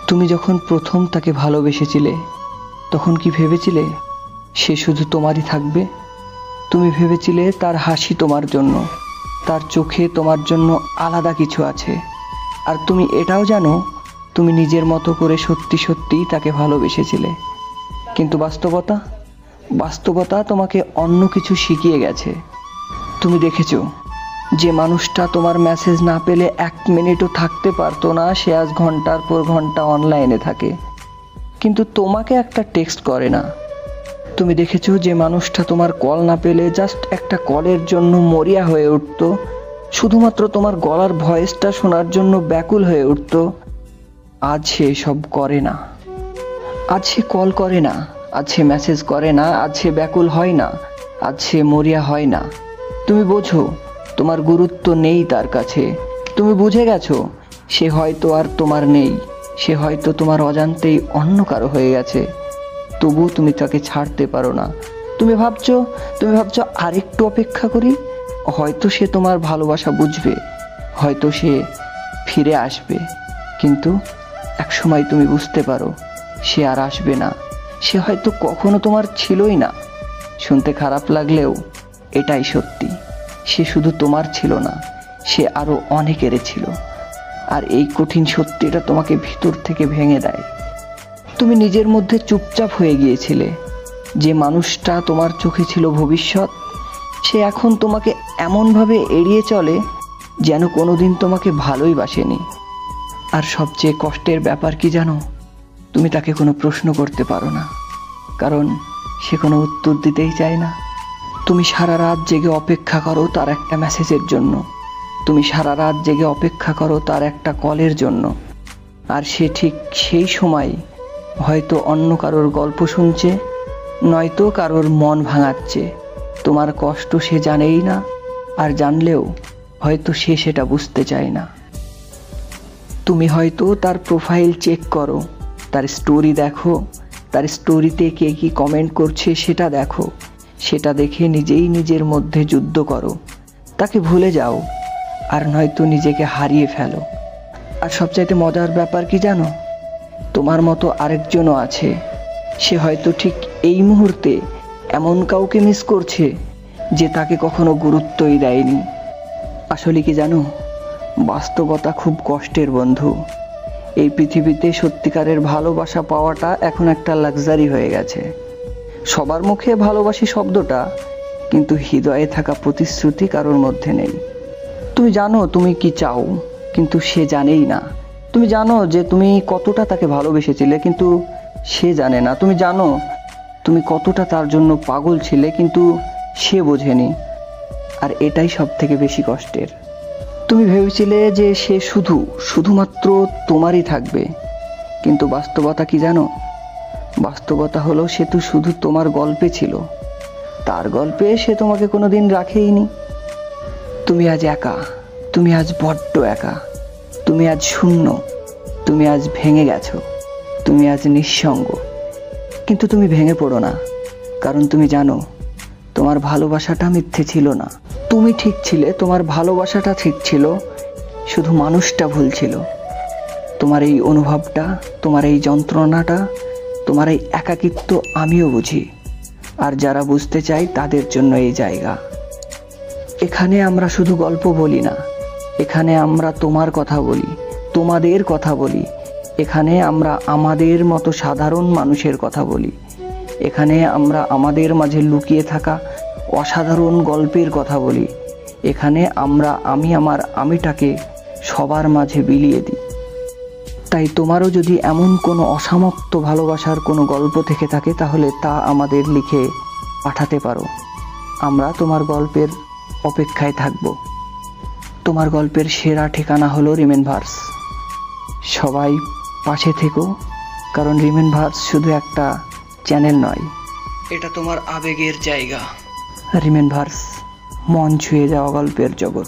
তুমি যখন প্রথম তাকে ভালোবেসেছিলে তখন কি ভেবেছিলে সে শুধু তোমারই থাকবে? তুমি ভেবেছিলে তার হাসি তোমার জন্য, তার চোখে তোমার জন্য আলাদা কিছু আছে। আর তুমি এটাও জানো তুমি নিজের মতো করে সত্যি সত্যিই তাকে ভালোবেসেছিলে। কিন্তু বাস্তবতা তোমাকে অন্য কিছু শিখিয়ে গেছে। তুমি দেখেছো যে মানুষটা তোমার মেসেজ না পেলে 1 মিনিটও থাকতে পারতো না, সে আজ ঘন্টার পর ঘন্টা অনলাইনে থাকে, কিন্তু তোমাকে একটা টেক্সট করে না। তুমি দেখেছো যে মানুষটা তোমার কল না পেলে জাস্ট একটা কলের জন্য মরিয়া হয়ে উঠত, শুধুমাত্র তোমার গলার ভয়েসটা শোনার জন্য ব্যাকুল হয়ে উঠত। আজ সে সব করে না, আজ সে কল করে না, আজ সে মেসেজ করে না, আজ সে ব্যাকুল হয় না, আজ সে মরিয়া হয় না। তুমি বোঝো তোমার গুরুত্ব নেই তার কাছে। তুমি বুঝে গেছো সে হয়তো আর তোমার নেই, সে হয়তো তোমার অজান্তেই অন্য কারো হয়ে গেছে। তবু তুমি তাকে ছাড়তে পারো না। তুমি ভাবছো আরেকটু অপেক্ষা করি, হয়তো সে তোমার ভালোবাসা বুঝবে, হয়তো সে ফিরে আসবে। কিন্তু একসময় তুমি বুঝতে পারো সে আর আসবে না, সে হয়তো কখনো তোমার ছিলই না। শুনতে খারাপ লাগলেও এটাই সত্যি, সে শুধু তোমার ছিল না, সে আরো অনেকের ছিল। আর এই কঠিন সত্যিটা তোমাকে ভিতর থেকে ভেঙে দেয়। তুমি নিজের মধ্যে চুপচাপ হয়ে গিয়েছিলে। যে মানুষটা তোমার চোখে ছিল ভবিষ্যৎ, সে এখন তোমাকে এমনভাবে এড়িয়ে চলে যেন কোনোদিন তোমাকে ভালোই বাসেনি। আর সবচেয়ে কষ্টের ব্যাপার কি জানো? তুমি তাকে কোনো প্রশ্ন করতে পারো না, কারণ সে কোনো উত্তর দিতেই চায় না। তুমি সারা রাত জেগে অপেক্ষা করো তার একটা মেসেজের জন্য, তুমি সারা রাত জেগে অপেক্ষা করো তার একটা কলের জন্য। আর সে ঠিক সেই সময় হয়তো অন্য কারোর গল্প শুনছে, নয়তো কারোর মন ভাঙাচ্ছে। তোমার কষ্ট সে জানেই না, আর জানলেও হয়তো সে সেটা বুঝতে চায় না। তুমি হয়তো তার প্রোফাইল চেক করো, তার স্টোরি দেখো, তার স্টোরিতে কে কি কমেন্ট করছে সেটা দেখো, সেটা দেখে নিজেই নিজের মধ্যে যুদ্ধ করো, তাকে ভুলে যাও, আর নয়তো নিজেকে হারিয়ে ফেলো। আর সবচাইতে মজার ব্যাপার কি জানো? তোমার মতো আরেকজনও আছে, সে হয়তো ঠিক এই মুহূর্তে এমন কাউকে মিস করছে যে তাকে কখনো গুরুত্বই দেয়নি। আসলে কি জানো, বাস্তবতা খুব কষ্টের বন্ধু। এই পৃথিবীতে সত্যিকারের ভালোবাসা পাওয়াটা এখন একটা লাক্সারি হয়ে গেছে। সবার মুখে ভালোবাসি শব্দটা, কিন্তু হৃদয়ে থাকা প্রতিশ্রুতি কারোর মধ্যে নেই। তুমি জানো তুমি কি চাও, কিন্তু সে জানেই না। তুমি জানো যে তুমি কতটা তাকে ভালোবেসেছিলে, কিন্তু সে জানে না। তুমি জানো তুমি কতটা তার জন্য পাগল ছিলে, কিন্তু সে বোঝেনি। আর এটাই সব থেকে বেশি কষ্টের। তুমি ভেবেছিলে যে সে শুধুমাত্র তোমারই থাকবে, কিন্তু বাস্তবতা কি জানো? বাস্তবতা হলো সে তো শুধু তোমার গল্পে ছিল, তার গল্পে সে তোমাকে কোনোদিন রাখেইনি। তুমি আজ একা, তুমি আজ বড্ড একা, তুমি আজ শূন্য, তুমি আজ ভেঙে গেছো, তুমি আজ নিঃসঙ্গ। কিন্তু তুমি ভেঙে পড়ো না, কারণ তুমি জানো তোমার ভালোবাসাটা মিথ্যে ছিল না। তুমি ঠিক ছিলে, তোমার ভালোবাসাটা ঠিক ছিল, শুধু মানুষটা ভুল ছিল। তোমার এই অনুভবটা, তোমার এই যন্ত্রণাটা, তোমার এই একাকিত্ব আমিও বুঝি। আর যারা বুঝতে চায় তাদের জন্য এই জায়গা। এখানে আমরা শুধু গল্প বলি না, এখানে আমরা তোমার কথা বলি, তোমাদের কথা বলি। এখানে আমরা আমাদের মতো সাধারণ মানুষের কথা বলি। এখানে আমরা আমাদের মাঝে লুকিয়ে থাকা অসাধারণ গল্পের কথা বলি। এখানে আমরা আমার আমিটাকে সবার মাঝে বিলিয়ে দিই। তাই তোমারও যদি এমন কোনো অসমাপ্ত ভালোবাসার কোনো গল্প থেকে থাকে, তাহলে তা আমাদের লিখে পাঠাতে পারো। আমরা তোমার গল্পের অপেক্ষায় থাকব। তোমার গল্পের সেরা ঠিকানা হলো রিমেম্বার্স। সবাই পাশে থেকো, কারণ রিমেম্বার্স শুধু একটা চ্যানেল নয়, এটা তোমার আবেগের জায়গা। রিমেম্বার্স, মন ছুঁয়ে যাওয়া গল্পের জগৎ।